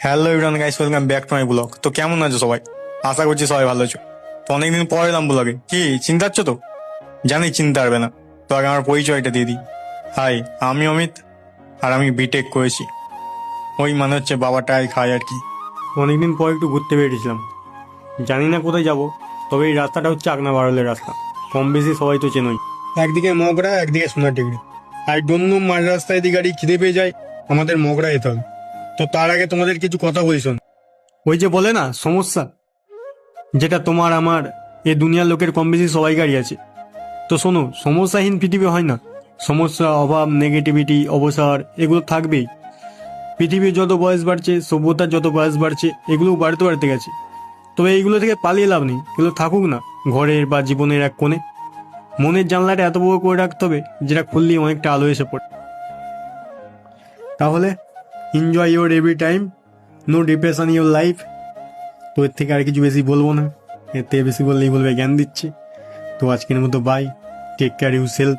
Hello everyone guys, welcome back to my blog. তো কেমন আছো সবাই? আশা করছি সবাই ভালো আছো। তো অনেকদিন পরে এলাম ব্লগে, কি চিন্তা হচ্ছে? তো জানি চিন্তা পারবে না, তো আগে আমার পরিচয়টা দিয়ে দিই। হাই, আমি অমিত, আর আমি বিটেক করেছি। ওই মানে হচ্ছে বাবাটাই খায় আর কি। অনেকদিন পর একটু ঘুরতে বেরিয়েছিলাম, জানি না কোথায় যাব, তবে এই রাস্তাটা হচ্ছে আকনা বারলের রাস্তা। কম বেশি সবাই তো চেনই। একদিকে মগরা, একদিকে সোনার ডিগ্রি। আর ডন্য মাঝ রাস্তায় দিয়ে গাড়ি খিদে পেয়ে যায়, আমাদের মগরা যেতে হবে। তো তার আগে তোমাদের কিছু কথা বলি শোন। ওই যে বলে না সমস্যা, যেটা তোমার আমার এ দুনিয়ার লোকের কম বেশি সবাইকারই আছে। তো শোনো, সমস্যাহীন পৃথিবী হয় না। সমস্যা, অভাব, নেগেটিভিটি, অবসর এগুলো থাকবেই। পৃথিবীর যত বয়স বাড়ছে, সভ্যতার যত বয়স বাড়ছে, এগুলো বাড়তে বাড়তে গেছে। তবে এইগুলো থেকে পালিয়ে লাভ নেই, এগুলো থাকুক না ঘরের বা জীবনের এক কোণে। মনের জানলাটা এত বড় করে রাখতে হবে যেটা খুললেই অনেকটা আলো এসে পড়ে। তাহলে enjoy your every time, no depression your life. তো এর থেকে আর কিছু বেশি বলবো না, এর থেকে বেশি বললেই বলবে জ্ঞান দিচ্ছি। তো আজকের মতো bye, take care you self.